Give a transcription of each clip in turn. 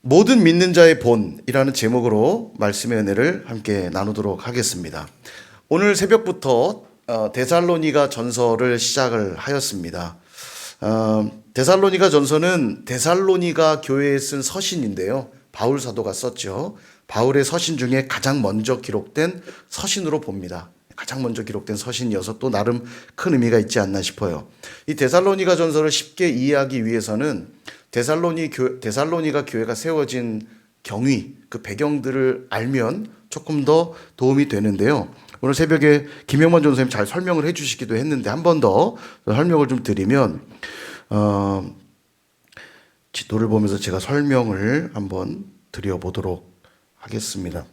모든 믿는 자의 본이라는 제목으로 말씀의 은혜를 함께 나누도록 하겠습니다. 오늘 새벽부터 데살로니가 전서를 시작을 하였습니다. 데살로니가 전서는 데살로니가 교회에 쓴 서신인데요. 바울 사도가 썼죠. 바울의 서신 중에 가장 먼저 기록된 서신으로 봅니다. 가장 먼저 기록된 서신이어서 또 나름 큰 의미가 있지 않나 싶어요. 이 데살로니가 전서를 쉽게 이해하기 위해서는 데살로니가 교회가 세워진 경위, 그 배경들을 알면 조금 더 도움이 되는데요. 오늘 새벽에 김영만 전선생님 잘 설명을 해 주시기도 했는데 한 번 더 설명을 좀 드리면 지도를 보면서 제가 설명을 한번 드려보도록 하겠습니다.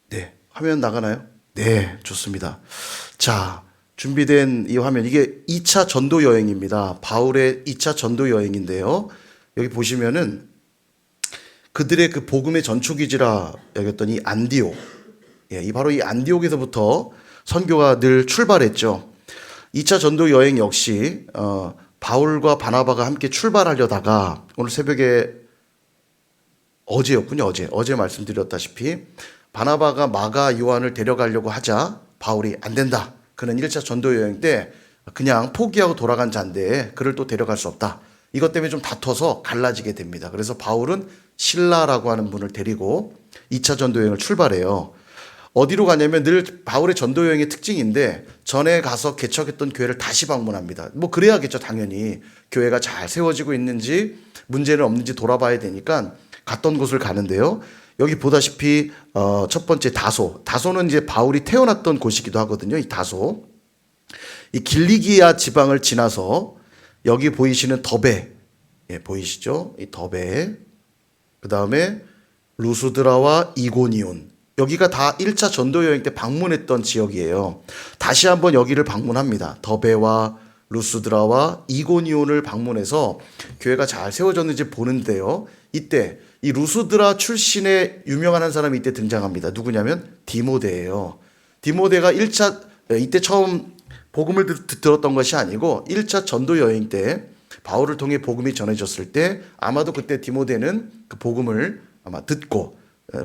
네, 화면 나가나요? 네, 좋습니다. 자, 준비된 이 화면, 이게 2차 전도 여행입니다. 바울의 2차 전도 여행인데요. 여기 보시면은 그들의 그 복음의 전초기지라 여겼던 이 안디옥. 이 바로 이 안디옥에서부터 선교가 늘 출발했죠. 2차 전도 여행 역시 바울과 바나바가 함께 출발하려다가 오늘 새벽에 어제였군요. 어제 말씀드렸다시피 바나바가 마가 요한을 데려가려고 하자 바울이 안 된다. 그는 1차 전도 여행 때 그냥 포기하고 돌아간 자인데 그를 또 데려갈 수 없다. 이것 때문에 좀 다퉈서 갈라지게 됩니다. 그래서 바울은 실라라고 하는 분을 데리고 2차 전도 여행을 출발해요. 어디로 가냐면 늘 바울의 전도 여행의 특징인데 전에 가서 개척했던 교회를 다시 방문합니다. 뭐 그래야겠죠, 당연히. 교회가 잘 세워지고 있는지 문제는 없는지 돌아봐야 되니까 갔던 곳을 가는데요. 여기 보다시피 첫 번째 다소는 이제 바울이 태어났던 곳이기도 하거든요. 이 다소, 이 길리기아 지방을 지나서 여기 보이시는 더베, 보이시죠? 이 더베, 그 다음에 루스드라와 이고니온, 여기가 다 1차 전도 여행 때 방문했던 지역이에요. 다시 한번 여기를 방문합니다. 더베와 루스드라와 이고니온을 방문해서 교회가 잘 세워졌는지 보는데요. 이때 이 루스드라 출신의 유명한 한 사람이 이때 등장합니다. 누구냐면 디모데예요. 디모데가 이때 처음 복음을 들었던 것이 아니고 1차 전도 여행 때 바울을 통해 복음이 전해졌을 때 아마도 그때 디모데는 그 복음을 아마 듣고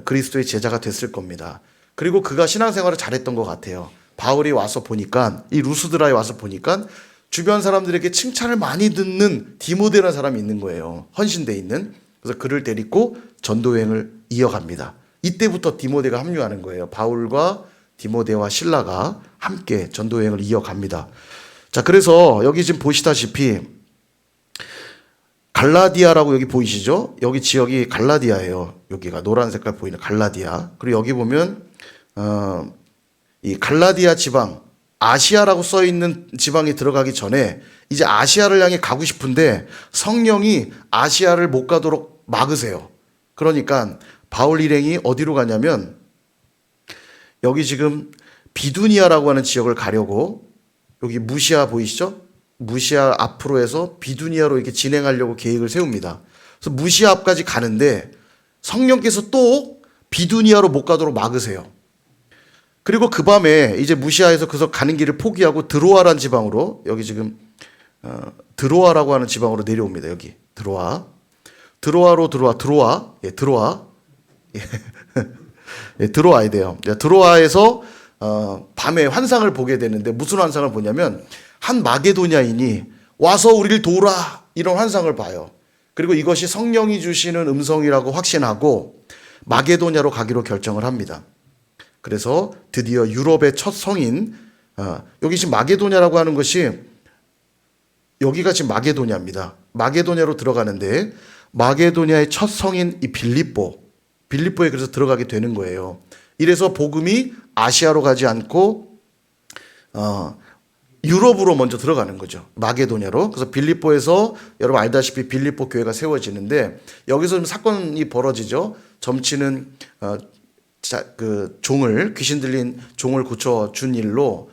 그리스도의 제자가 됐을 겁니다. 그리고 그가 신앙생활을 잘했던 것 같아요. 바울이 와서 보니까, 이 루스드라에 와서 보니까 주변 사람들에게 칭찬을 많이 듣는 디모데라는 사람이 있는 거예요. 헌신돼 있는. 그래서 그를 데리고 전도 여행을 이어갑니다. 이때부터 디모데가 합류하는 거예요. 바울과 디모데와 실라가 함께 전도 여행을 이어갑니다. 자, 그래서 여기 지금 보시다시피 갈라디아라고 여기 보이시죠? 여기 지역이 갈라디아예요. 여기가 노란 색깔 보이는 갈라디아. 그리고 여기 보면 이 갈라디아 지방, 아시아라고 써 있는 지방에 들어가기 전에 이제 아시아를 향해 가고 싶은데 성령이 아시아를 못 가도록 막으세요. 그러니까 바울 일행이 어디로 가냐면 여기 지금 비두니아라고 하는 지역을 가려고, 여기 무시아 보이시죠? 무시아 앞으로 해서 비두니아로 이렇게 진행하려고 계획을 세웁니다. 그래서 무시아 앞까지 가는데 성령께서 또 비두니아로 못 가도록 막으세요. 그리고 그 밤에 이제 무시아에서 그래서 가는 길을 포기하고 드로아라는 지방으로, 여기 지금 드로아라고 하는 지방으로 내려옵니다. 여기 드로아. 들어와야 돼요. 들어와에서 밤에 환상을 보게 되는데 무슨 환상을 보냐면 한 마게도냐인이 와서 우리를 도우라, 이런 환상을 봐요. 그리고 이것이 성령이 주시는 음성이라고 확신하고 마게도냐로 가기로 결정을 합니다. 그래서 드디어 유럽의 첫 성인, 여기 지금 마게도냐라고 하는 것이, 여기가 지금 마게도냐입니다. 마게도냐로 들어가는데 마게도냐의 첫 성인 이 빌립보에 그래서 들어가게 되는 거예요. 이래서 복음이 아시아로 가지 않고 유럽으로 먼저 들어가는 거죠. 마게도냐로. 그래서 빌립보에서 여러분 알다시피 빌립보 교회가 세워지는데 여기서 좀 사건이 벌어지죠. 점치는 귀신 들린 종을 고쳐준 일로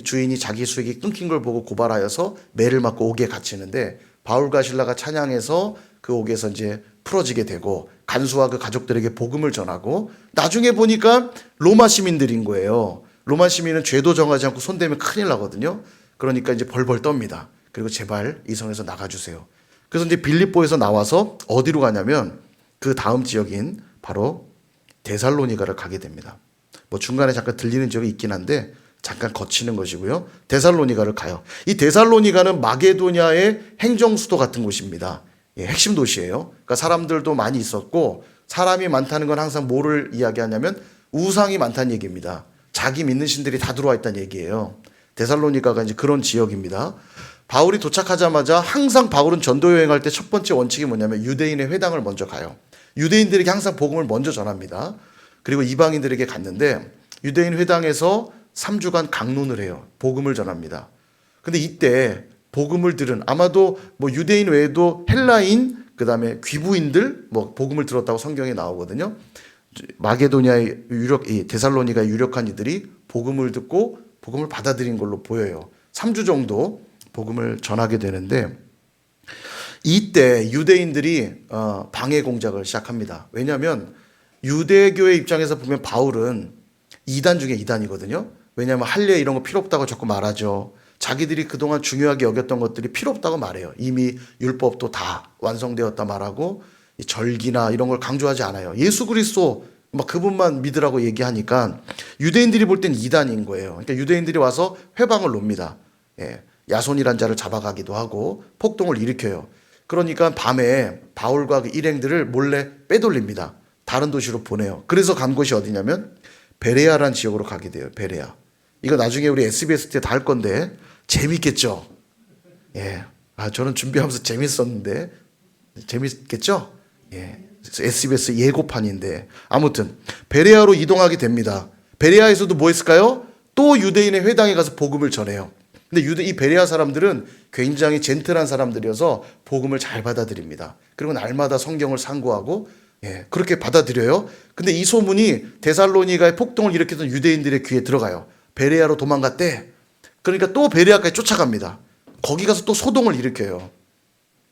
주인이 자기 수익이 끊긴 걸 보고 고발하여서 매를 맞고 옥에 갇히는데 바울과 실라가 찬양해서 그 옥에서 이제 풀어지게 되고 간수와 그 가족들에게 복음을 전하고 나중에 보니까 로마 시민들인 거예요. 로마 시민은 죄도 정하지 않고 손대면 큰일 나거든요. 그러니까 이제 벌벌 떱니다. 그리고 제발 이 성에서 나가주세요. 그래서 이제 빌립보에서 나와서 어디로 가냐면 그 다음 지역인 바로 데살로니가를 가게 됩니다. 뭐 중간에 잠깐 들리는 지역이 있긴 한데 잠깐 거치는 것이고요. 데살로니가를 가요. 이 데살로니가는 마게도냐의 행정수도 같은 곳입니다. 예, 핵심 도시예요. 그러니까 사람들도 많이 있었고, 사람이 많다는 건 항상 뭐를 이야기하냐면 우상이 많다는 얘기입니다. 자기 믿는 신들이 다 들어와 있다는 얘기예요. 데살로니가가 이제 그런 지역입니다. 바울이 도착하자마자 항상 바울은 전도 여행할 때 첫 번째 원칙이 뭐냐면 유대인의 회당을 먼저 가요. 유대인들에게 항상 복음을 먼저 전합니다. 그리고 이방인들에게 갔는데 유대인 회당에서 3주간 강론을 해요. 복음을 전합니다. 근데 이때 복음을 들은, 아마도 뭐 유대인 외에도 헬라인, 그다음에 귀부인들 뭐 복음을 들었다고 성경에 나오거든요. 마게도냐의 이 데살로니가의 유력한 이들이 복음을 듣고 복음을 받아들인 걸로 보여요. 3주 정도 복음을 전하게 되는데, 이때 유대인들이 방해 공작을 시작합니다. 왜냐하면 유대교의 입장에서 보면 바울은 이단 중에 이단이거든요. 왜냐하면 할례 이런 거 필요 없다고 자꾸 말하죠. 자기들이 그동안 중요하게 여겼던 것들이 필요 없다고 말해요. 이미 율법도 다 완성되었다 말하고 절기나 이런 걸 강조하지 않아요. 예수 그리스도 막 그분만 믿으라고 얘기하니까 유대인들이 볼 땐 이단인 거예요. 그러니까 유대인들이 와서 회방을 놉니다. 예, 야손이란 자를 잡아가기도 하고 폭동을 일으켜요. 그러니까 밤에 바울과 그 일행들을 몰래 빼돌립니다. 다른 도시로 보내요. 그래서 간 곳이 어디냐면 베레아라는 지역으로 가게 돼요. 베레아. 이거 나중에 우리 SBS 때 다 할 건데 재밌겠죠? 예. 저는 준비하면서 재밌었는데 재밌겠죠? 예. SBS 예고판인데 아무튼 베레아로 이동하게 됩니다. 베레아에서도 뭐 했을까요? 또 유대인의 회당에 가서 복음을 전해요. 근데 이 베레아 사람들은 굉장히 젠틀한 사람들이어서 복음을 잘 받아들입니다. 그리고 날마다 성경을 상고하고 그렇게 받아들여요. 근데 이 소문이 데살로니가의 폭동을 일으켰던 유대인들의 귀에 들어가요. 베레아로 도망갔대. 그러니까 또 베레아까지 쫓아갑니다. 거기 가서 또 소동을 일으켜요.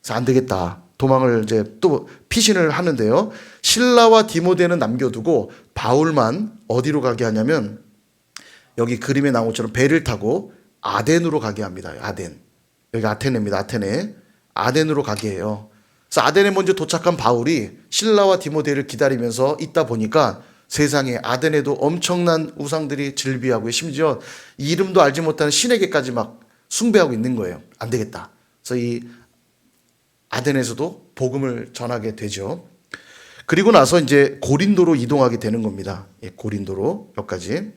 그래서 안 되겠다. 도망을 이제 또 피신을 하는데요. 실라와 디모데는 남겨두고 바울만 어디로 가게 하냐면 여기 그림에 나온 것처럼 배를 타고 아덴으로 가게 합니다. 아덴. 여기 아테네입니다. 아테네. 아덴으로 가게 해요. 그래서 아덴에 먼저 도착한 바울이 실라와 디모데를 기다리면서 있다 보니까 세상에 아덴에도 엄청난 우상들이 즐비하고 심지어 이름도 알지 못하는 신에게까지 막 숭배하고 있는 거예요. 안 되겠다. 그래서 이 아덴에서도 복음을 전하게 되죠. 그리고 나서 이제 고린도로 이동하게 되는 겁니다. 고린도로 여기까지.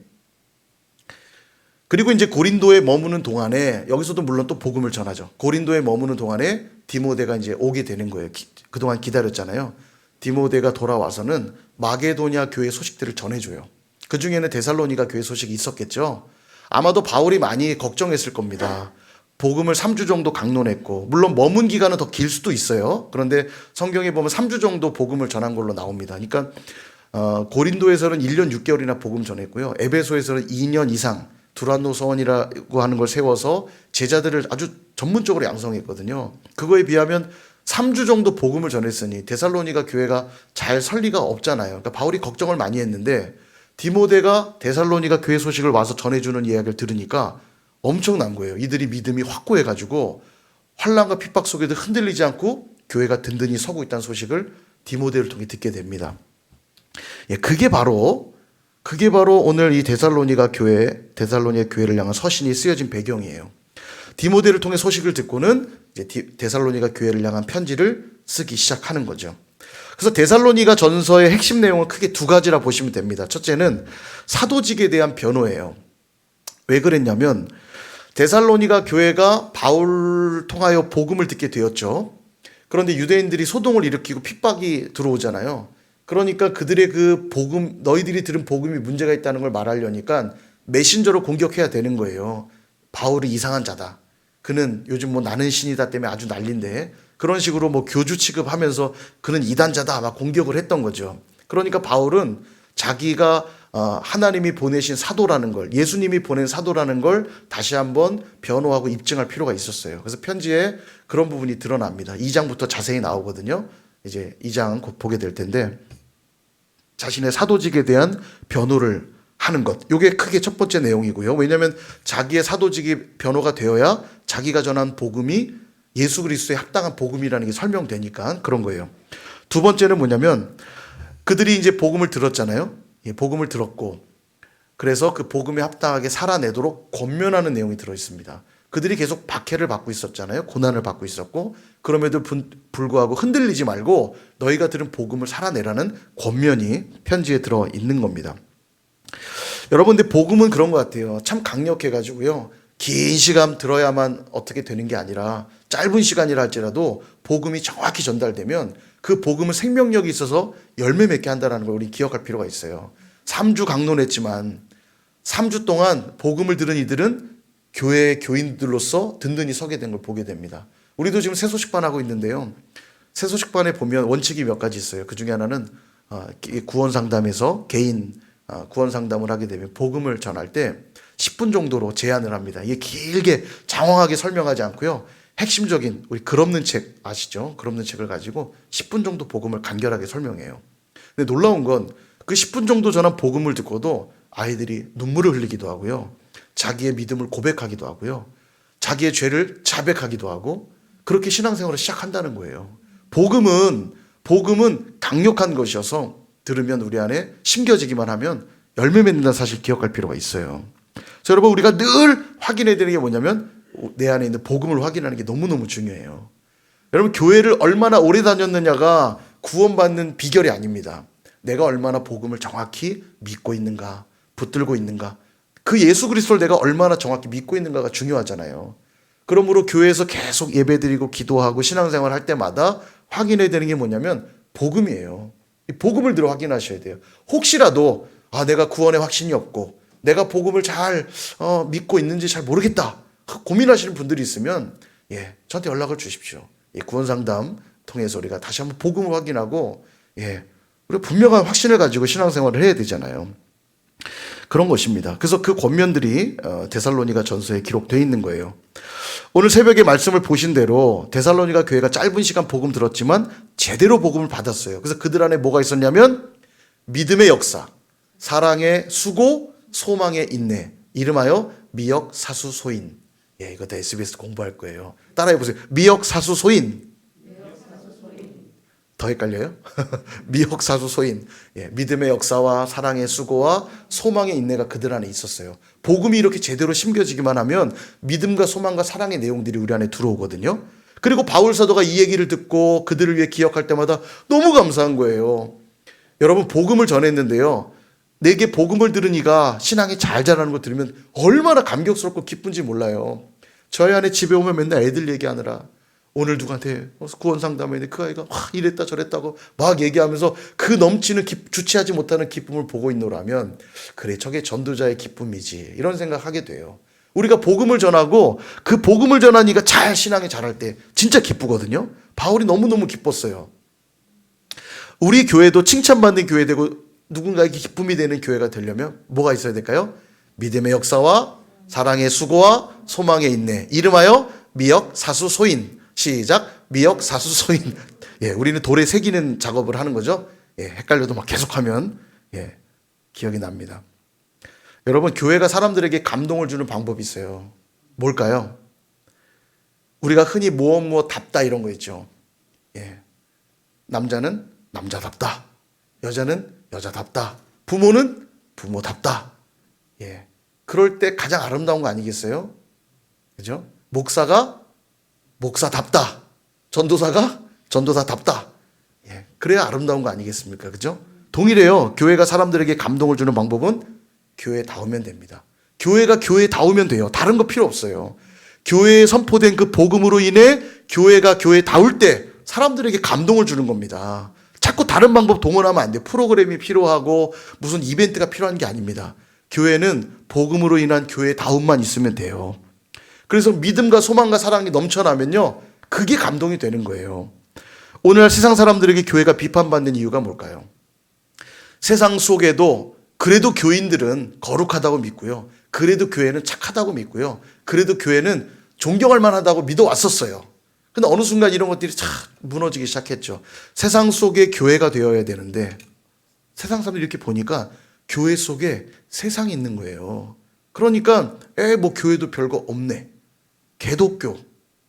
그리고 이제 고린도에 머무는 동안에 여기서도 물론 또 복음을 전하죠. 고린도에 머무는 동안에 디모데가 이제 오게 되는 거예요. 그동안 기다렸잖아요. 디모데가 돌아와서는 마게도냐 교회 소식들을 전해줘요. 그 중에는 데살로니가 교회 소식이 있었겠죠. 아마도 바울이 많이 걱정했을 겁니다. 복음을 3주 정도 강론했고, 물론 머문 기간은 더 길 수도 있어요. 그런데 성경에 보면 3주 정도 복음을 전한 걸로 나옵니다. 그러니까 고린도에서는 1년 6개월이나 복음 전했고요. 에베소에서는 2년 이상 두란노 서원이라고 하는 걸 세워서 제자들을 아주 전문적으로 양성했거든요. 그거에 비하면 3주 정도 복음을 전했으니 데살로니가 교회가 잘 설 리가 없잖아요. 그러니까 바울이 걱정을 많이 했는데 디모데가 데살로니가 교회 소식을 와서 전해주는 이야기를 들으니까 엄청난 거예요. 이들이 믿음이 확고해가지고 환난과 핍박 속에도 흔들리지 않고 교회가 든든히 서고 있다는 소식을 디모데를 통해 듣게 됩니다. 그게 바로 오늘 이 데살로니가 교회를 향한 서신이 쓰여진 배경이에요. 디모데를 통해 소식을 듣고는 이제 데살로니가 교회를 향한 편지를 쓰기 시작하는 거죠. 그래서 데살로니가 전서의 핵심 내용은 크게 두 가지라 보시면 됩니다. 첫째는 사도직에 대한 변호예요. 왜 그랬냐면 데살로니가 교회가 바울 통하여 복음을 듣게 되었죠. 그런데 유대인들이 소동을 일으키고 핍박이 들어오잖아요. 그러니까 그들의 그 복음, 너희들이 들은 복음이 문제가 있다는 걸 말하려니까 메신저로 공격해야 되는 거예요. 바울이 이상한 자다. 그는 요즘 뭐 나는 신이다 때문에 아주 난린데, 그런 식으로 뭐 교주 취급하면서 그는 이단자다 막 공격을 했던 거죠. 그러니까 바울은 자기가 하나님이 보내신 사도라는 걸, 예수님이 보낸 사도라는 걸 다시 한번 변호하고 입증할 필요가 있었어요. 그래서 편지에 그런 부분이 드러납니다. 2장부터 자세히 나오거든요. 이제 2장 곧 보게 될 텐데, 자신의 사도직에 대한 변호를 하는 것. 이게 크게 첫 번째 내용이고요. 왜냐하면 자기의 사도직이 변호가 되어야 자기가 전한 복음이 예수 그리스도에 합당한 복음이라는 게 설명되니까 그런 거예요. 두 번째는 뭐냐면 그들이 이제 복음을 들었잖아요. 복음을 들었고 그래서 그 복음에 합당하게 살아내도록 권면하는 내용이 들어있습니다. 그들이 계속 박해를 받고 있었잖아요. 고난을 받고 있었고 그럼에도 불구하고 흔들리지 말고 너희가 들은 복음을 살아내라는 권면이 편지에 들어있는 겁니다. 여러분 근데 복음은 그런 것 같아요. 참 강력해가지고요. 긴 시간 들어야만 어떻게 되는 게 아니라 짧은 시간이라 할지라도 복음이 정확히 전달되면 그 복음은 생명력이 있어서 열매 맺게 한다는 걸 우리 기억할 필요가 있어요. 3주 강론했지만 3주 동안 복음을 들은 이들은 교회 교인들로서 든든히 서게 된 걸 보게 됩니다. 우리도 지금 새소식반 하고 있는데요. 새소식반에 보면 원칙이 몇 가지 있어요. 그 중에 하나는 구원 상담에서 개인 구원 상담을 하게 되면 복음을 전할 때 10분 정도로 제한을 합니다. 이게 길게 장황하게 설명하지 않고요. 핵심적인 우리 글 없는 책 아시죠? 글 없는 책을 가지고 10분 정도 복음을 간결하게 설명해요. 근데 놀라운 건 그 10분 정도 전한 복음을 듣고도 아이들이 눈물을 흘리기도 하고요. 자기의 믿음을 고백하기도 하고요. 자기의 죄를 자백하기도 하고 그렇게 신앙생활을 시작한다는 거예요. 복음은 강력한 것이어서 들으면 우리 안에 심겨지기만 하면 열매 맺는다는 사실 기억할 필요가 있어요. 그래서 여러분 우리가 늘 확인해야 되는 게 뭐냐면 내 안에 있는 복음을 확인하는 게 너무너무 중요해요. 여러분 교회를 얼마나 오래 다녔느냐가 구원받는 비결이 아닙니다. 내가 얼마나 복음을 정확히 믿고 있는가, 붙들고 있는가, 그 예수 그리스도를 내가 얼마나 정확히 믿고 있는가가 중요하잖아요. 그러므로 교회에서 계속 예배드리고 기도하고 신앙생활 할 때마다 확인해야 되는 게 뭐냐면 복음이에요. 이 복음을 들어 확인하셔야 돼요. 혹시라도 내가 구원의 확신이 없고 내가 복음을 잘 믿고 있는지 잘 모르겠다 고민하시는 분들이 있으면 저한테 연락을 주십시오. 구원 상담 통해서 우리가 다시 한번 복음을 확인하고 우리가 분명한 확신을 가지고 신앙생활을 해야 되잖아요. 그런 것입니다. 그래서 그 권면들이 데살로니가 전서에 기록되어 있는 거예요. 오늘 새벽에 말씀을 보신 대로 데살로니가 교회가 짧은 시간 복음 들었지만 제대로 복음을 받았어요. 그래서 그들 안에 뭐가 있었냐면 믿음의 역사, 사랑의 수고, 소망의 인내, 이름하여 미역 사수 소인. 이거 다 SBS 공부할 거예요. 따라해 보세요. 미역 사수 소인. 더 헷갈려요? 미역 사수 소인. 믿음의 역사와 사랑의 수고와 소망의 인내가 그들 안에 있었어요. 복음이 이렇게 제대로 심겨지기만 하면 믿음과 소망과 사랑의 내용들이 우리 안에 들어오거든요. 그리고 바울 사도가 이 얘기를 듣고 그들을 위해 기억할 때마다 너무 감사한 거예요. 여러분 복음을 전했는데요. 내게 복음을 들은 이가 신앙이 잘 자라는 거 들으면 얼마나 감격스럽고 기쁜지 몰라요. 저희 안에 집에 오면 맨날 애들 얘기하느라 오늘 누구한테 구원 상담했는데 그 아이가 이랬다 저랬다고 막 얘기하면서 그 넘치는 주체하지 못하는 기쁨을 보고 있노라면 그래 저게 전도자의 기쁨이지 이런 생각하게 돼요. 우리가 복음을 전하고 그 복음을 전한 이가 잘 신앙이 자랄 때 진짜 기쁘거든요. 바울이 너무너무 기뻤어요. 우리 교회도 칭찬받는 교회 되고 누군가에게 기쁨이 되는 교회가 되려면 뭐가 있어야 될까요? 믿음의 역사와 사랑의 수고와 소망의 인내, 이름하여 미역 사수 소인. 시작. 미역 사수 소인. 우리는 돌에 새기는 작업을 하는 거죠. 헷갈려도 막 계속하면 기억이 납니다. 여러분 교회가 사람들에게 감동을 주는 방법이 있어요. 뭘까요? 우리가 흔히 무엇 답다 이런 거 있죠. 남자는 남자답다. 여자는 여자답다. 부모는 부모답다. 그럴 때 가장 아름다운 거 아니겠어요? 그죠? 목사가 목사답다. 전도사가 전도사답다. 그래야 아름다운 거 아니겠습니까? 그죠? 동일해요. 교회가 사람들에게 감동을 주는 방법은 교회다우면 됩니다. 교회가 교회다우면 돼요. 다른 거 필요 없어요. 교회에 선포된 그 복음으로 인해 교회가 교회다울 때 사람들에게 감동을 주는 겁니다. 자꾸 다른 방법 동원하면 안 돼요. 프로그램이 필요하고 무슨 이벤트가 필요한 게 아닙니다. 교회는 복음으로 인한 교회다움만 있으면 돼요. 그래서 믿음과 소망과 사랑이 넘쳐나면요. 그게 감동이 되는 거예요. 오늘날 세상 사람들에게 교회가 비판받는 이유가 뭘까요? 세상 속에도 그래도 교인들은 거룩하다고 믿고요. 그래도 교회는 착하다고 믿고요. 그래도 교회는 존경할 만하다고 믿어왔었어요. 근데 어느 순간 이런 것들이 참 무너지기 시작했죠. 세상 속에 교회가 되어야 되는데 세상 사람들이 이렇게 보니까 교회 속에 세상이 있는 거예요. 그러니까 뭐 교회도 별거 없네. 개독교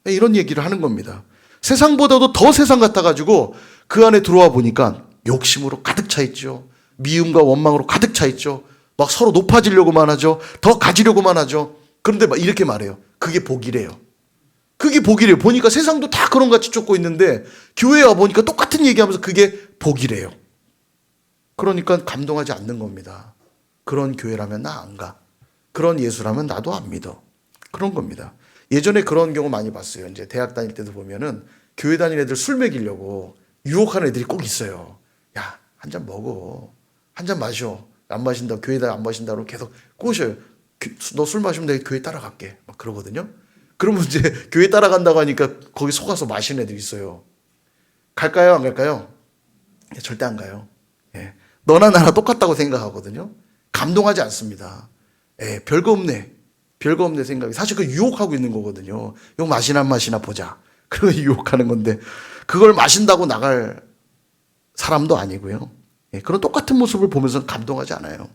이런 얘기를 하는 겁니다. 세상보다도 더 세상 같아가지고 그 안에 들어와 보니까 욕심으로 가득 차 있죠. 미움과 원망으로 가득 차 있죠. 막 서로 높아지려고만 하죠. 더 가지려고만 하죠. 그런데 막 이렇게 말해요. 그게 복이래요. 그게 복이래요. 보니까 세상도 다 그런 같이 쫓고 있는데 교회에 와 보니까 똑같은 얘기하면서 그게 복이래요. 그러니까 감동하지 않는 겁니다. 그런 교회라면 나 안 가. 그런 예수라면 나도 안 믿어. 그런 겁니다. 예전에 그런 경우 많이 봤어요. 이제 대학 다닐 때도 보면은 교회 다니는 애들 술 먹이려고 유혹하는 애들이 꼭 있어요. 야, 한 잔 먹어. 한 잔 마셔. 안 마신다고, 교회다 안 마신다고 계속 꼬셔요. 너 술 마시면 내가 교회 따라갈게. 막 그러거든요. 그러면 이제 교회 따라간다고 하니까 거기 속아서 마시는 애들이 있어요. 갈까요? 안 갈까요? 절대 안 가요. 예. 너나 나나 똑같다고 생각하거든요. 감동하지 않습니다. 예, 별거 없네. 별거 없네 생각이. 사실 그 유혹하고 있는 거거든요. 이거 마시나 안 마시나 보자. 그걸 유혹하는 건데 그걸 마신다고 나갈 사람도 아니고요. 예, 그런 똑같은 모습을 보면서 감동하지 않아요.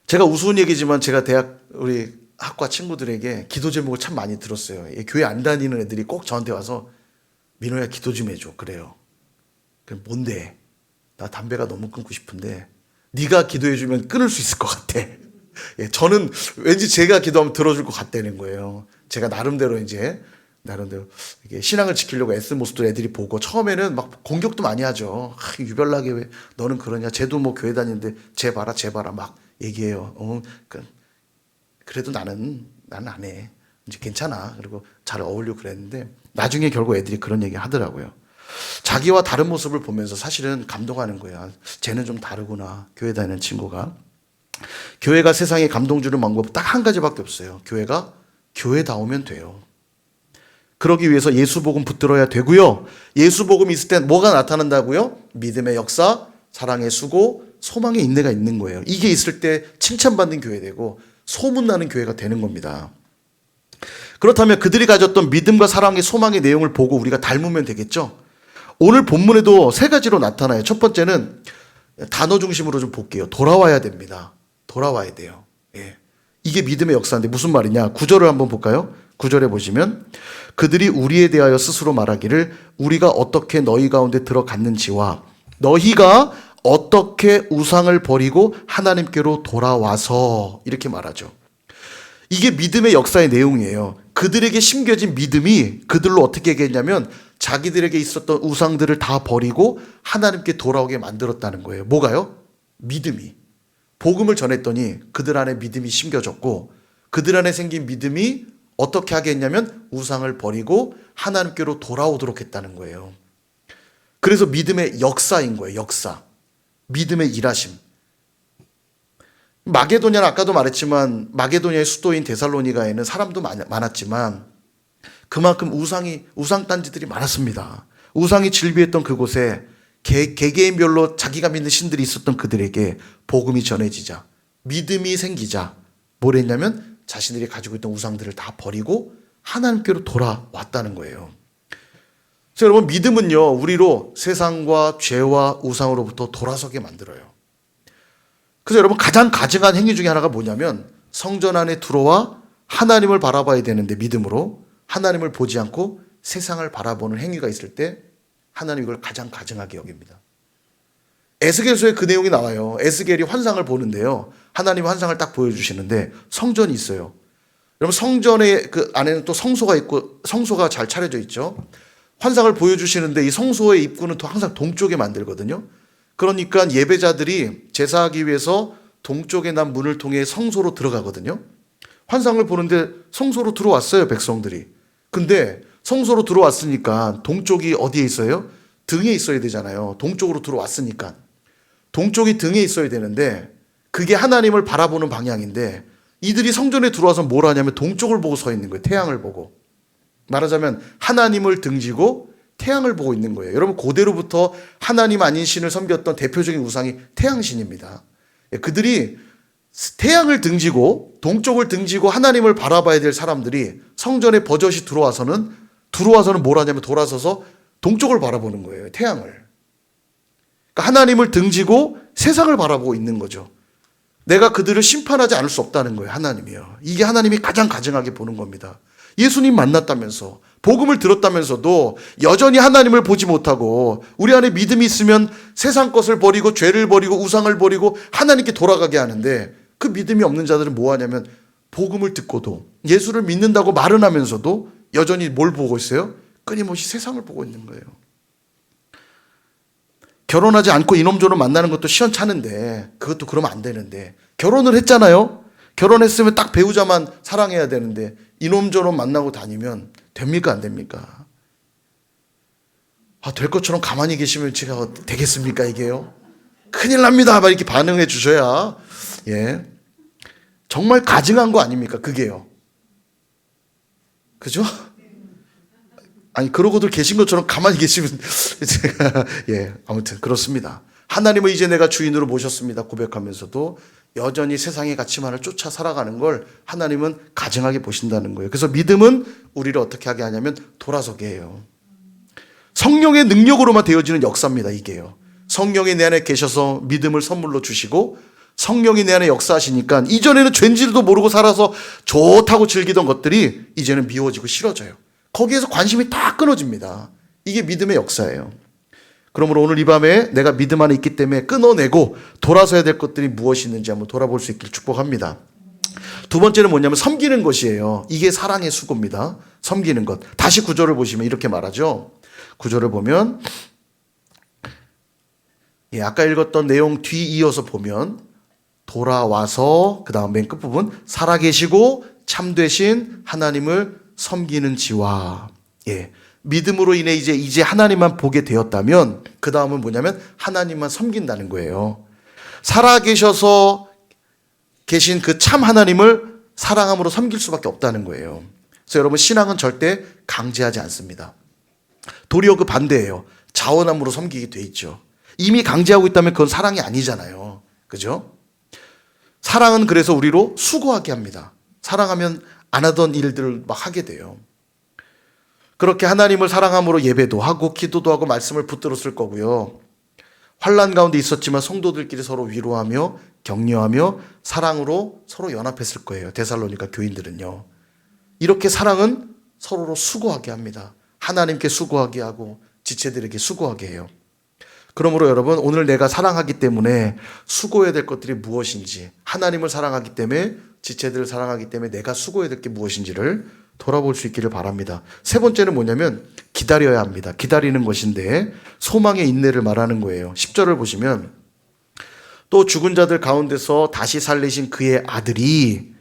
제가 우스운 얘기지만 제가 대학 우리 학과 친구들에게 기도 제목을 참 많이 들었어요. 예, 교회 안 다니는 애들이 꼭 저한테 와서 민호야 기도 좀 해줘. 그래요. 그럼 뭔데? 나 담배가 너무 끊고 싶은데 네가 기도해주면 끊을 수 있을 것 같아. 예, 저는 왠지 제가 기도하면 들어줄 것 같다는 거예요. 제가 나름대로 이게 신앙을 지키려고 애쓴 모습들 애들이 보고 처음에는 막 공격도 많이 하죠. 유별나게 왜 너는 그러냐. 쟤도 뭐 교회 다니는데 쟤 봐라 막 얘기해요. 그래도 나는 안 해. 이제 괜찮아. 그리고 잘 어울리고 그랬는데 나중에 결국 애들이 그런 얘기 하더라고요. 자기와 다른 모습을 보면서 사실은 감동하는 거야. 쟤는 좀 다르구나. 교회 다니는 친구가. 교회가 세상에 감동 주는 방법 딱 한 가지밖에 없어요. 교회가 교회다우면 돼요. 그러기 위해서 예수복음 붙들어야 되고요. 예수복음 있을 때 뭐가 나타난다고요? 믿음의 역사, 사랑의 수고, 소망의 인내가 있는 거예요. 이게 있을 때 칭찬받는 교회 되고 소문나는 교회가 되는 겁니다. 그렇다면 그들이 가졌던 믿음과 사랑의 소망의 내용을 보고 우리가 닮으면 되겠죠? 오늘 본문에도 세 가지로 나타나요. 첫 번째는 단어 중심으로 좀 볼게요. 돌아와야 됩니다. 돌아와야 돼요. 예. 이게 믿음의 역사인데 무슨 말이냐? 9절을 한번 볼까요? 9절에 보시면 그들이 우리에 대하여 스스로 말하기를 우리가 어떻게 너희 가운데 들어갔는지와 너희가 어떻게 우상을 버리고 하나님께로 돌아와서 이렇게 말하죠. 이게 믿음의 역사의 내용이에요. 그들에게 심겨진 믿음이 그들로 어떻게 얘기했냐면 자기들에게 있었던 우상들을 다 버리고 하나님께 돌아오게 만들었다는 거예요. 뭐가요? 믿음이. 복음을 전했더니 그들 안에 믿음이 심겨졌고 그들 안에 생긴 믿음이 어떻게 하게 했냐면 우상을 버리고 하나님께로 돌아오도록 했다는 거예요. 그래서 믿음의 역사인 거예요. 역사. 믿음의 일하심. 마게도냐는 아까도 말했지만 마게도냐의 수도인 데살로니가에는 사람도 많았지만 그만큼 우상단지들이 많았습니다. 우상이 질비했던 그곳에 개개인별로 자기가 믿는 신들이 있었던 그들에게 복음이 전해지자 믿음이 생기자 뭘 했냐면 자신들이 가지고 있던 우상들을 다 버리고 하나님께로 돌아왔다는 거예요. 그래서 여러분 믿음은요 우리로 세상과 죄와 우상으로부터 돌아서게 만들어요. 그래서 여러분 가장 가증한 행위 중에 하나가 뭐냐면 성전 안에 들어와 하나님을 바라봐야 되는데 믿음으로 하나님을 보지 않고 세상을 바라보는 행위가 있을 때 하나님 이걸 가장 가증하게 여깁니다. 에스겔서에 그 내용이 나와요. 에스겔이 환상을 보는데요. 하나님의 환상을 딱 보여주시는데 성전이 있어요. 여러분 성전의 그 안에는 또 성소가 있고 성소가 잘 차려져 있죠. 환상을 보여주시는데 이 성소의 입구는 또 항상 동쪽에 만들거든요. 그러니까 예배자들이 제사하기 위해서 동쪽에 난 문을 통해 성소로 들어가거든요. 환상을 보는데 성소로 들어왔어요, 백성들이. 근데 성소로 들어왔으니까 동쪽이 어디에 있어요? 등에 있어야 되잖아요. 동쪽으로 들어왔으니까. 동쪽이 등에 있어야 되는데 그게 하나님을 바라보는 방향인데 이들이 성전에 들어와서 뭘 하냐면 동쪽을 보고 서 있는 거예요. 태양을 보고. 말하자면 하나님을 등지고 태양을 보고 있는 거예요. 여러분 고대로부터 하나님 아닌 신을 섬겼던 대표적인 우상이 태양신입니다. 그들이 태양을 등지고 동쪽을 등지고 하나님을 바라봐야 될 사람들이 성전에 버젓이 들어와서는 뭘 하냐면 돌아서서 동쪽을 바라보는 거예요. 태양을. 그러니까 하나님을 등지고 세상을 바라보고 있는 거죠. 내가 그들을 심판하지 않을 수 없다는 거예요. 하나님이요. 이게 하나님이 가장 가증하게 보는 겁니다. 예수님 만났다면서 복음을 들었다면서도 여전히 하나님을 보지 못하고 우리 안에 믿음이 있으면 세상 것을 버리고 죄를 버리고 우상을 버리고 하나님께 돌아가게 하는데, 그 믿음이 없는 자들은 뭐 하냐면 복음을 듣고도 예수를 믿는다고 말은 하면서도 여전히 뭘 보고 있어요? 끊임없이 세상을 보고 있는 거예요. 결혼하지 않고 이놈저놈 만나는 것도 시원찮은데, 그것도 그러면 안 되는데, 결혼을 했잖아요. 결혼했으면 딱 배우자만 사랑해야 되는데 이놈저놈 만나고 다니면 됩니까 안 됩니까? 될 것처럼 가만히 계시면 제가 되겠습니까 이게요? 큰일 납니다. 막 이렇게 반응해 주셔야, 예, 정말 가증한 거 아닙니까 그게요? 그죠? 아니 그러고들 계신 것처럼 가만히 계시면 제가, 예, 아무튼 그렇습니다. 하나님을 이제 내가 주인으로 모셨습니다 고백하면서도 여전히 세상의 가치만을 쫓아 살아가는 걸 하나님은 가증하게 보신다는 거예요. 그래서 믿음은 우리를 어떻게 하게 하냐면 돌아서게 해요. 성령의 능력으로만 되어지는 역사입니다 이게요. 성령이 내 안에 계셔서 믿음을 선물로 주시고 성령이 내 안에 역사하시니까 이전에는 죄인지도 모르고 살아서 좋다고 즐기던 것들이 이제는 미워지고 싫어져요. 거기에서 관심이 다 끊어집니다. 이게 믿음의 역사예요. 그러므로 오늘 이 밤에 내가 믿음 안에 있기 때문에 끊어내고 돌아서야 될 것들이 무엇이 있는지 한번 돌아볼 수 있길 축복합니다. 두 번째는 뭐냐면 섬기는 것이에요. 이게 사랑의 수고입니다. 섬기는 것. 다시 구절을 보시면 이렇게 말하죠. 구절을 보면, 예, 아까 읽었던 내용 뒤이어서 보면 돌아와서 그 다음 맨 끝부분 살아계시고 참되신 하나님을 섬기는 지와, 예, 믿음으로 인해 이제 하나님만 보게 되었다면 그 다음은 뭐냐면 하나님만 섬긴다는 거예요. 살아계셔서 계신 그 참 하나님을 사랑함으로 섬길 수밖에 없다는 거예요. 그래서 여러분 신앙은 절대 강제하지 않습니다. 도리어 그 반대예요. 자원함으로 섬기게 돼 있죠. 이미 강제하고 있다면 그건 사랑이 아니잖아요. 그죠? 사랑은 그래서 우리로 수고하게 합니다. 사랑하면 안 하던 일들을 막 하게 돼요. 그렇게 하나님을 사랑함으로 예배도 하고 기도도 하고 말씀을 붙들었을 거고요. 환난 가운데 있었지만 성도들끼리 서로 위로하며 격려하며 사랑으로 서로 연합했을 거예요. 데살로니가 교인들은요. 이렇게 사랑은 서로로 수고하게 합니다. 하나님께 수고하게 하고 지체들에게 수고하게 해요. 그러므로 여러분 오늘 내가 사랑하기 때문에 수고해야 될 것들이 무엇인지, 하나님을 사랑하기 때문에 지체들을 사랑하기 때문에 내가 수고해야 될 게 무엇인지를 돌아볼 수 있기를 바랍니다. 세 번째는 뭐냐면 기다려야 합니다. 기다리는 것인데 소망의 인내를 말하는 거예요. 10절을 보시면 또 죽은 자들 가운데서 다시 살리신 그의 아들이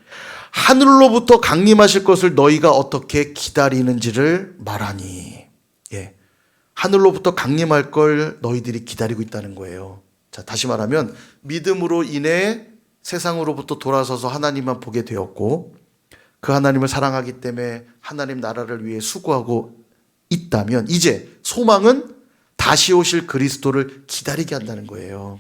하늘로부터 강림하실 것을 너희가 어떻게 기다리는지를 말하니, 예, 하늘로부터 강림할 걸 너희들이 기다리고 있다는 거예요. 자, 다시 말하면 믿음으로 인해 세상으로부터 돌아서서 하나님만 보게 되었고 그 하나님을 사랑하기 때문에 하나님 나라를 위해 수고하고 있다면 이제 소망은 다시 오실 그리스도를 기다리게 한다는 거예요.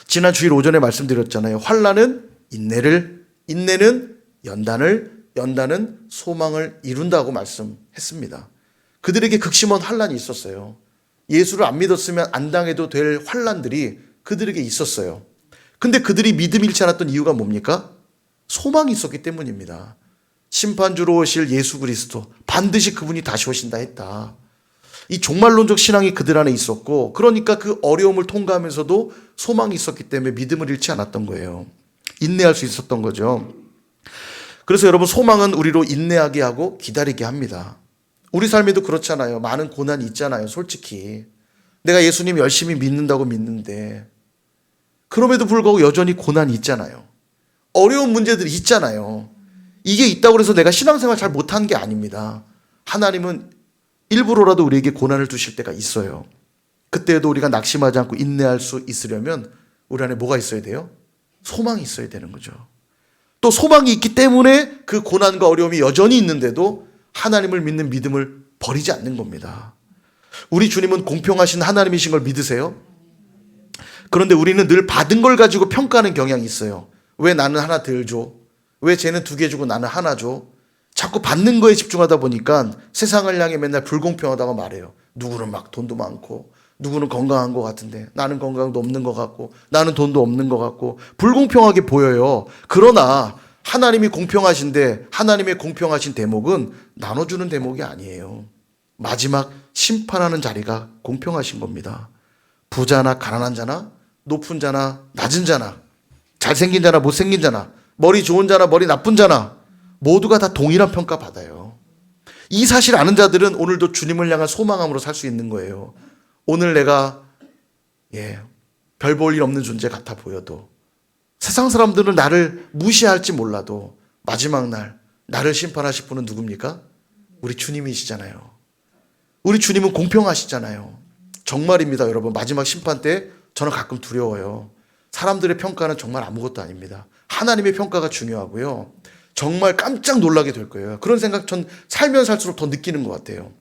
지난 주일 오전에 말씀드렸잖아요. 환난은 인내를, 인내는 연단을, 연단은 소망을 이룬다고 말씀했습니다. 그들에게 극심한 환난이 있었어요. 예수를 안 믿었으면 안 당해도 될 환난들이 그들에게 있었어요. 근데 그들이 믿음 잃지 않았던 이유가 뭡니까? 소망이 있었기 때문입니다. 심판주로 오실 예수 그리스도, 반드시 그분이 다시 오신다 했다. 이 종말론적 신앙이 그들 안에 있었고, 그러니까 그 어려움을 통과하면서도 소망이 있었기 때문에 믿음을 잃지 않았던 거예요. 인내할 수 있었던 거죠. 그래서 여러분 소망은 우리로 인내하게 하고 기다리게 합니다. 우리 삶에도 그렇잖아요. 많은 고난이 있잖아요. 솔직히 내가 예수님 열심히 믿는다고 믿는데 그럼에도 불구하고 여전히 고난이 있잖아요. 어려운 문제들이 있잖아요. 이게 있다고 해서 내가 신앙생활 잘 못한 게 아닙니다. 하나님은 일부러라도 우리에게 고난을 주실 때가 있어요. 그때에도 우리가 낙심하지 않고 인내할 수 있으려면 우리 안에 뭐가 있어야 돼요? 소망이 있어야 되는 거죠. 또 소망이 있기 때문에 그 고난과 어려움이 여전히 있는데도 하나님을 믿는 믿음을 버리지 않는 겁니다. 우리 주님은 공평하신 하나님이신 걸 믿으세요? 그런데 우리는 늘 받은 걸 가지고 평가하는 경향이 있어요. 왜 나는 하나 덜 줘? 왜 쟤는 2개 주고 나는 하나 줘? 자꾸 받는 거에 집중하다 보니까 세상을 향해 맨날 불공평하다고 말해요. 누구는 막 돈도 많고 누구는 건강한 것 같은데 나는 건강도 없는 것 같고 나는 돈도 없는 것 같고 불공평하게 보여요. 그러나 하나님이 공평하신데 하나님의 공평하신 대목은 나눠주는 대목이 아니에요. 마지막 심판하는 자리가 공평하신 겁니다. 부자나 가난한 자나 높은 자나 낮은 자나 잘생긴 자나 못생긴 자나 머리 좋은 자나 머리 나쁜 자나 모두가 다 동일한 평가 받아요. 이 사실 아는 자들은 오늘도 주님을 향한 소망함으로 살 수 있는 거예요. 오늘 내가 별 볼 일 없는 존재 같아 보여도 세상 사람들은 나를 무시할지 몰라도 마지막 날 나를 심판하실 분은 누굽니까? 우리 주님이시잖아요. 우리 주님은 공평하시잖아요. 정말입니다, 여러분. 마지막 심판 때 저는 가끔 두려워요. 사람들의 평가는 정말 아무것도 아닙니다. 하나님의 평가가 중요하고요. 정말 깜짝 놀라게 될 거예요. 그런 생각 전 살면 살수록 더 느끼는 것 같아요.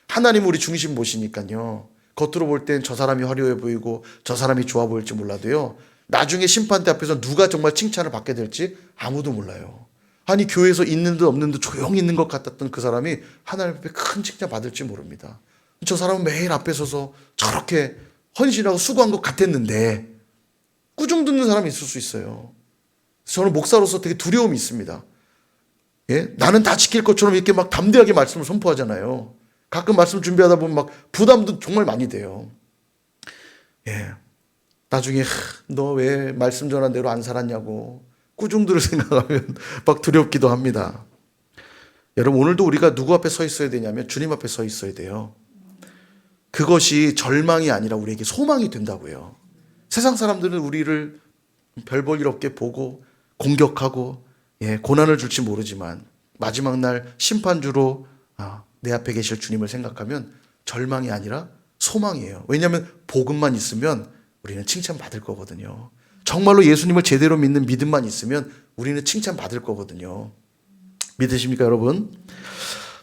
하나님 우리 중심 보시니까요. 겉으로 볼 땐 저 사람이 화려해 보이고 저 사람이 좋아 보일지 몰라도요. 나중에 심판대 앞에서 누가 정말 칭찬을 받게 될지 아무도 몰라요. 아니 교회에서 있는 듯 없는 듯 조용히 있는 것 같았던 그 사람이 하나님 앞에 큰 칭찬 받을지 모릅니다. 저 사람은 매일 앞에 서서 저렇게 헌신하고 수고한 것 같았는데 꾸중 듣는 사람이 있을 수 있어요. 저는 목사로서 되게 두려움이 있습니다. 나는 다 지킬 것처럼 이렇게 막 담대하게 말씀을 선포하잖아요. 가끔 말씀 준비하다 보면 막 부담도 정말 많이 돼요. 나중에 너 왜 말씀 전한 대로 안 살았냐고 꾸중들을 생각하면 막 두렵기도 합니다. 여러분 오늘도 우리가 누구 앞에 서 있어야 되냐면 주님 앞에 서 있어야 돼요. 그것이 절망이 아니라 우리에게 소망이 된다고요. 세상 사람들은 우리를 별 볼 일 없게 보고 공격하고 고난을 줄지 모르지만 마지막 날 심판주로 내 앞에 계실 주님을 생각하면 절망이 아니라 소망이에요. 왜냐하면 복음만 있으면 우리는 칭찬받을 거거든요. 정말로 예수님을 제대로 믿는 믿음만 있으면 우리는 칭찬받을 거거든요. 믿으십니까 여러분?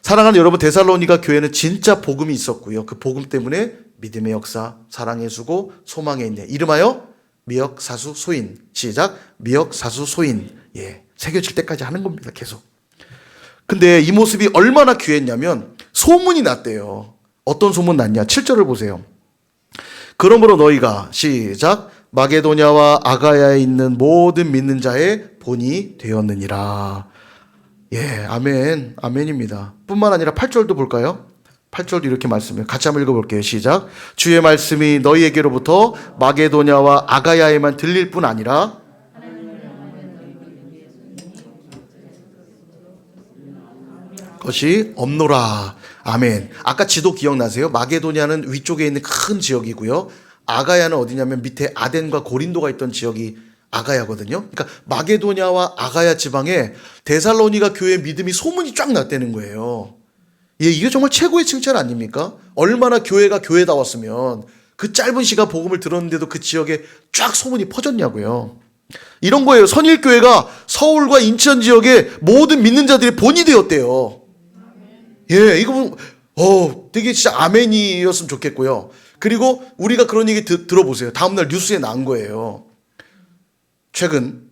사랑하는 여러분, 데살로니가 교회는 진짜 복음이 있었고요. 그 복음 때문에 믿음의 역사, 사랑의 수고, 소망의 인내, 이름하여 미역사수소인. 시작. 미역사수소인. 새겨질 때까지 하는 겁니다. 계속. 근데 이 모습이 얼마나 귀했냐면 소문이 났대요. 어떤 소문 났냐? 7절을 보세요. 그러므로 너희가 시작. 마게도냐와 아가야에 있는 모든 믿는 자의 본이 되었느니라. 아멘. 아멘입니다. 뿐만 아니라 8절도 볼까요? 8절도 이렇게 말씀해요. 같이 한번 읽어볼게요. 시작. 주의 말씀이 너희에게로부터 마게도냐와 아가야에만 들릴 뿐 아니라 것이 없노라. 아멘. 아까 지도 기억나세요? 마게도냐는 위쪽에 있는 큰 지역이고요. 아가야는 어디냐면 밑에 아덴과 고린도가 있던 지역이 아가야거든요. 그러니까 마게도냐와 아가야 지방에 데살로니가 교회의 믿음이 소문이 쫙 났다는 거예요. 이게 정말 최고의 칭찬 아닙니까? 얼마나 교회가 교회다웠으면 그 짧은 시간 복음을 들었는데도 그 지역에 쫙 소문이 퍼졌냐고요. 이런 거예요. 선일교회가 서울과 인천 지역의 모든 믿는 자들의 본이 되었대요. 이거 되게 진짜 아멘이었으면 좋겠고요. 그리고 우리가 그런 얘기 들어보세요. 다음날 뉴스에 나온 거예요. 최근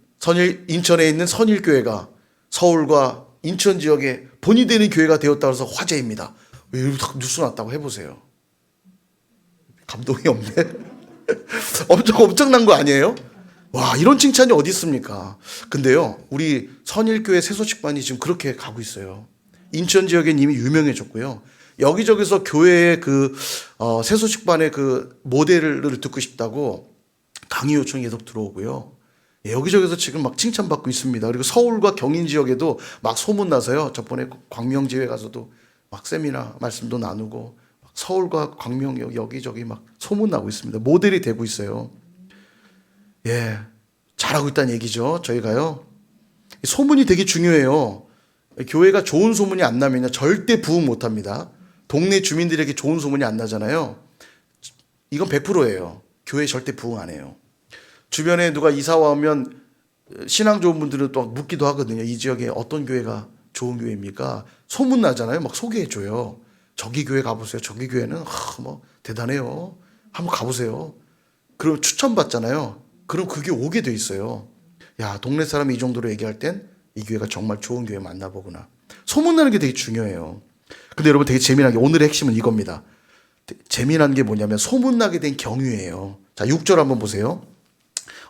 인천에 있는 선일교회가 서울과 인천 지역에 본이 되는 교회가 되었다고 해서 화제입니다. 왜 뉴스 났다고 해보세요. 감동이 없네. 엄청난 거 아니에요? 와, 이런 칭찬이 어디 있습니까? 근데요, 우리 선일교회 새소식반이 지금 그렇게 가고 있어요. 인천 지역엔 이미 유명해졌고요. 여기저기서 교회의 새소식반의 그 모델을 듣고 싶다고 강의 요청이 계속 들어오고요. 여기저기서 지금 막 칭찬받고 있습니다. 그리고 서울과 경인 지역에도 막 소문나서요. 저번에 광명지회 가서도 막 세미나 말씀도 나누고 서울과 광명 여기저기 막 소문나고 있습니다. 모델이 되고 있어요. 잘하고 있다는 얘기죠. 저희가요. 소문이 되게 중요해요. 교회가 좋은 소문이 안 나면 절대 부흥 못 합니다. 동네 주민들에게 좋은 소문이 안 나잖아요. 이건 100%예요. 교회 절대 부흥 안 해요. 주변에 누가 이사 와면 신앙 좋은 분들은 또 묻기도 하거든요. 이 지역에 어떤 교회가 좋은 교회입니까? 소문 나잖아요. 막 소개해줘요. 저기 교회 가보세요. 저기 교회는 대단해요. 한번 가보세요. 그럼 추천받잖아요. 그럼 그게 오게 돼 있어요. 야, 동네 사람이 이 정도로 얘기할 땐 이 교회가 정말 좋은 교회 만나보구나. 소문나는 게 되게 중요해요. 근데 여러분 되게 재미난 게 오늘의 핵심은 이겁니다. 재미난 게 뭐냐면 소문나게 된 경유예요. 자, 6절 한번 보세요.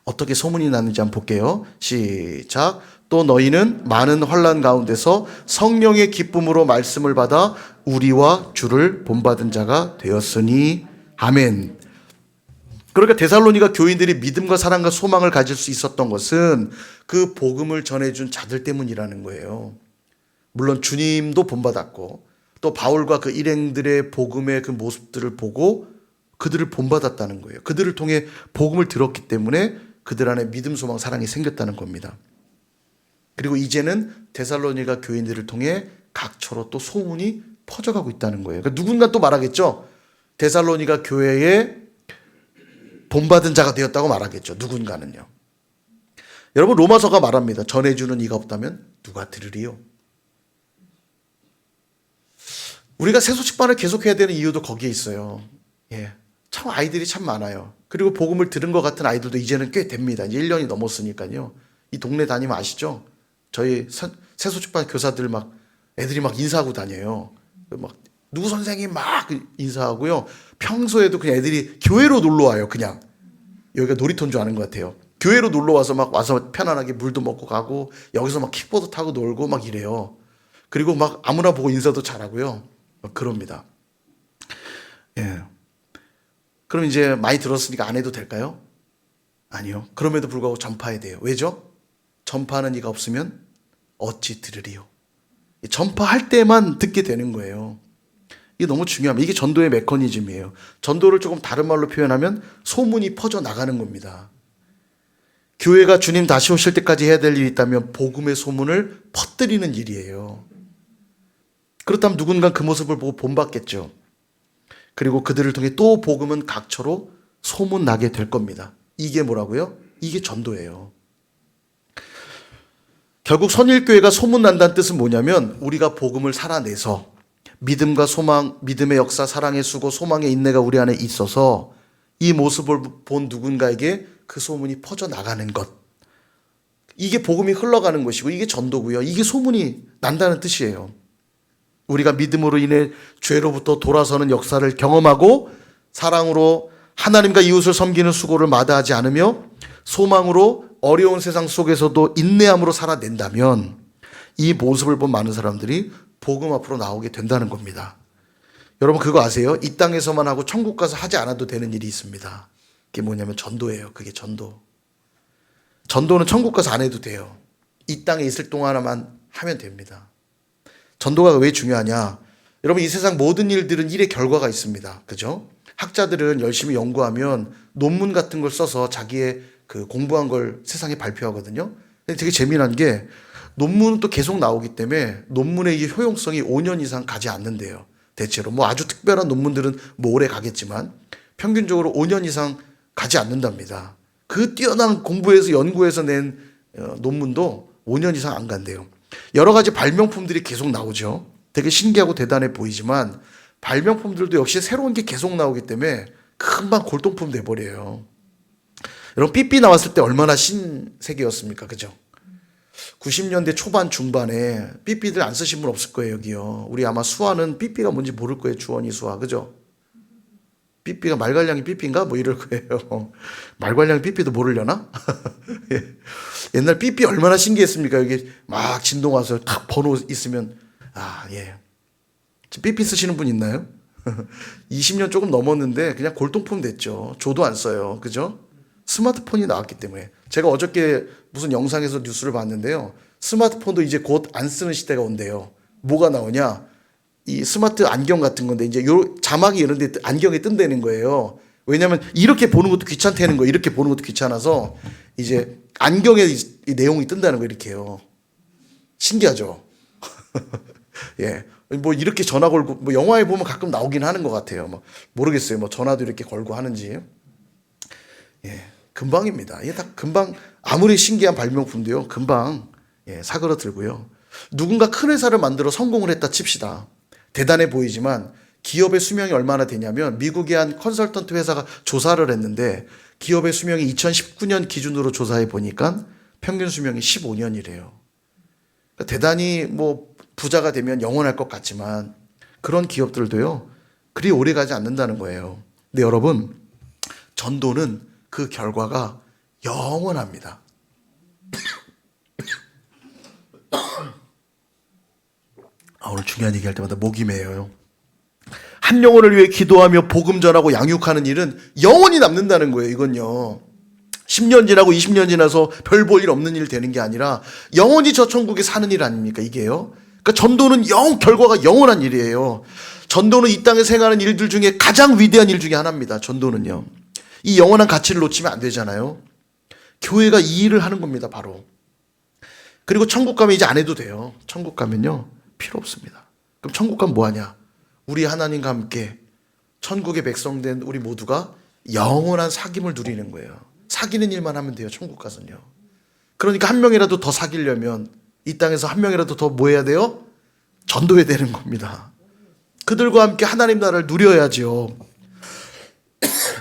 어떻게 소문이 나는지 한번 볼게요. 시작. 또 너희는 많은 환난 가운데서 성령의 기쁨으로 말씀을 받아 우리와 주를 본받은 자가 되었으니 아멘. 그러니까 데살로니가 교인들이 믿음과 사랑과 소망을 가질 수 있었던 것은 그 복음을 전해준 자들 때문이라는 거예요. 물론 주님도 본받았고 또 바울과 그 일행들의 복음의 그 모습들을 보고 그들을 본받았다는 거예요. 그들을 통해 복음을 들었기 때문에 그들 안에 믿음, 소망, 사랑이 생겼다는 겁니다. 그리고 이제는 데살로니가 교인들을 통해 각처로 또 소문이 퍼져가고 있다는 거예요. 그러니까 누군가 또 말하겠죠. 데살로니가 교회에 본받은 자가 되었다고 말하겠죠. 누군가는요. 여러분 로마서가 말합니다. 전해주는 이가 없다면 누가 들으리요? 우리가 새소식반을 계속해야 되는 이유도 거기에 있어요. 예, 참 아이들이 참 많아요. 그리고 복음을 들은 것 같은 아이들도 이제는 꽤 됩니다. 이제 1년이 넘었으니까요. 이 동네 다니면 아시죠? 저희 새소식반 교사들 막 애들이 막 인사하고 다녀요. 막 누구 선생님 막 인사하고요. 평소에도 그냥 애들이 교회로 놀러 와요. 그냥 여기가 놀이터인 줄 아는 것 같아요. 교회로 놀러 와서 막 와서 편안하게 물도 먹고 가고 여기서 막 킥보드 타고 놀고 막 이래요. 그리고 막 아무나 보고 인사도 잘하고요. 막 그럽니다. 예. 그럼 이제 많이 들었으니까 안 해도 될까요? 아니요. 그럼에도 불구하고 전파해야 돼요. 왜죠? 전파하는 이가 없으면 어찌 들으리요? 전파할 때만 듣게 되는 거예요. 이게 너무 중요합니다. 이게 전도의 메커니즘이에요. 전도를 조금 다른 말로 표현하면 소문이 퍼져나가는 겁니다. 교회가 주님 다시 오실 때까지 해야 될 일이 있다면 복음의 소문을 퍼뜨리는 일이에요. 그렇다면 누군가 그 모습을 보고 본받겠죠. 그리고 그들을 통해 또 복음은 각처로 소문나게 될 겁니다. 이게 뭐라고요? 이게 전도예요. 결국 선일교회가 소문난다는 뜻은 뭐냐면 우리가 복음을 살아내서 믿음과 소망, 믿음의 역사, 사랑의 수고, 소망의 인내가 우리 안에 있어서 이 모습을 본 누군가에게 그 소문이 퍼져나가는 것. 이게 복음이 흘러가는 것이고 이게 전도고요. 이게 소문이 난다는 뜻이에요. 우리가 믿음으로 인해 죄로부터 돌아서는 역사를 경험하고 사랑으로 하나님과 이웃을 섬기는 수고를 마다하지 않으며 소망으로 어려운 세상 속에서도 인내함으로 살아낸다면 이 모습을 본 많은 사람들이 복음 앞으로 나오게 된다는 겁니다. 여러분 그거 아세요? 이 땅에서만 하고 천국 가서 하지 않아도 되는 일이 있습니다. 그게 뭐냐면 전도예요. 그게 전도. 전도는 천국 가서 안 해도 돼요. 이 땅에 있을 동안만 하면 됩니다. 전도가 왜 중요하냐? 여러분 이 세상 모든 일들은 일의 결과가 있습니다. 그죠? 학자들은 열심히 연구하면 논문 같은 걸 써서 자기의 그 공부한 걸 세상에 발표하거든요. 근데 되게 재미난 게 논문은 또 계속 나오기 때문에 논문의 이 효용성이 5년 이상 가지 않는데요. 대체로 뭐 아주 특별한 논문들은 뭐 오래 가겠지만 평균적으로 5년 이상 가지 않는답니다. 그 뛰어난 공부해서 연구해서 낸 논문도 5년 이상 안 간대요. 여러 가지 발명품들이 계속 나오죠. 되게 신기하고 대단해 보이지만 발명품들도 역시 새로운 게 계속 나오기 때문에 금방 골동품 돼버려요. 여러분 삐삐 나왔을 때 얼마나 신세계였습니까? 그죠? 90년대 초반 중반에 삐삐들 안 쓰신 분 없을 거예요. 여기요. 우리 아마 수아는 삐삐가 뭔지 모를 거예요. 주원이 수아. 그죠? 삐삐가 말괄량이 삐삐인가? 뭐 이럴 거예요. 말괄량이 삐삐도 모르려나? 예. 옛날 삐삐 얼마나 신기했습니까? 여기 막 진동 와서 탁 번호 있으면 아, 예. 삐삐 쓰시는 분 있나요? 20년 조금 넘었는데 그냥 골동품 됐죠. 저도 안 써요. 그죠? 스마트폰이 나왔기 때문에. 제가 어저께 무슨 영상에서 뉴스를 봤는데요. 스마트폰도 이제 곧 안 쓰는 시대가 온대요. 뭐가 나오냐? 이 스마트 안경 같은 건데 이제 요 자막이 이런 데 안경에 뜬다는 거예요. 왜냐면 이렇게 보는 것도 귀찮다는 거예요. 이렇게 보는 것도 귀찮아서 이제 안경에 이 내용이 뜬다는 거 이렇게요. 신기하죠? 예. 뭐 이렇게 전화 걸고 뭐 영화에 보면 가끔 나오긴 하는 것 같아요. 뭐 모르겠어요. 뭐 전화도 이렇게 걸고 하는지. 예. 금방입니다. 이게 다 금방 아무리 신기한 발명품도요. 금방 예, 사그러들고요. 누군가 큰 회사를 만들어 성공을 했다 칩시다. 대단해 보이지만 기업의 수명이 얼마나 되냐면 미국의 한 컨설턴트 회사가 조사를 했는데 기업의 수명이 2019년 기준으로 조사해 보니까 평균 수명이 15년이래요. 그러니까 대단히 뭐 부자가 되면 영원할 것 같지만 그런 기업들도요. 그리 오래 가지 않는다는 거예요. 근데 여러분, 전도는 그 결과가 영원합니다. 오늘 중요한 얘기할 때마다 목이 메어요. 한 영혼을 위해 기도하며 복음 전하고 양육하는 일은 영원히 남는다는 거예요. 이건요, 10년 지나고 20년 지나서 별 볼 일 없는 일 되는 게 아니라 영원히 저 천국에 사는 일 아닙니까, 이게요? 그러니까 전도는 결과가 영원한 일이에요. 전도는 이 땅에서 행하는 일들 중에 가장 위대한 일 중에 하나입니다. 전도는요. 이 영원한 가치를 놓치면 안 되잖아요. 교회가 이 일을 하는 겁니다, 바로. 그리고 천국 가면 이제 안 해도 돼요. 천국 가면요, 필요 없습니다. 그럼 천국 가면 뭐 하냐? 우리 하나님과 함께 천국의 백성된 우리 모두가 영원한 사귐을 누리는 거예요. 사귀는 일만 하면 돼요, 천국 가서는요. 그러니까 한 명이라도 더 사귀려면 이 땅에서 한 명이라도 더 뭐 해야 돼요? 전도해야 되는 겁니다. 그들과 함께 하나님 나라를 누려야죠.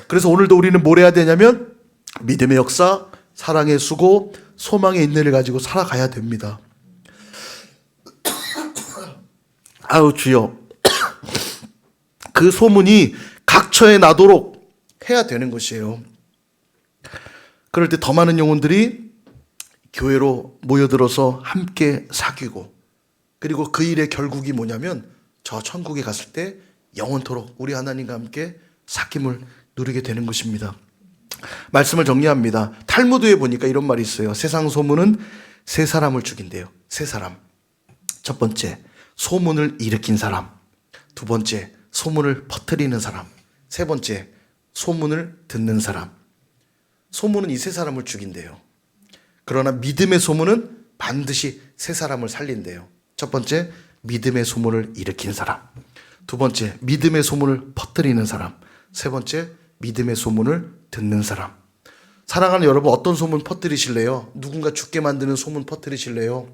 그래서 오늘도 우리는 뭘 해야 되냐면 믿음의 역사, 사랑의 수고, 소망의 인내를 가지고 살아가야 됩니다. 아우 주여, 그 소문이 각처에 나도록 해야 되는 것이에요. 그럴 때 더 많은 영혼들이 교회로 모여들어서 함께 사귀고, 그리고 그 일의 결국이 뭐냐면 저 천국에 갔을 때 영원토록 우리 하나님과 함께 사귐을 누리게 되는 것입니다. 말씀을 정리합니다. 탈무드에 보니까 이런 말이 있어요. 세상 소문은 세 사람을 죽인대요. 세 사람. 첫 번째, 소문을 일으킨 사람. 두 번째, 소문을 퍼뜨리는 사람. 세 번째, 소문을 듣는 사람. 소문은 이 세 사람을 죽인대요. 그러나 믿음의 소문은 반드시 세 사람을 살린대요. 첫 번째, 믿음의 소문을 일으킨 사람. 두 번째, 믿음의 소문을 퍼뜨리는 사람. 세 번째, 믿음의 소문을 듣는 사람. 사랑하는 여러분, 어떤 소문 퍼뜨리실래요? 누군가 죽게 만드는 소문 퍼뜨리실래요?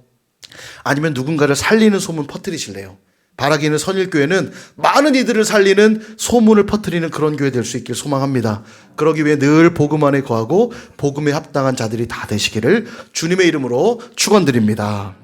아니면 누군가를 살리는 소문 퍼뜨리실래요? 바라기는 선일교회는 많은 이들을 살리는 소문을 퍼뜨리는 그런 교회 될 수 있길 소망합니다. 그러기 위해 늘 복음 안에 거하고 복음에 합당한 자들이 다 되시기를 주님의 이름으로 축원드립니다.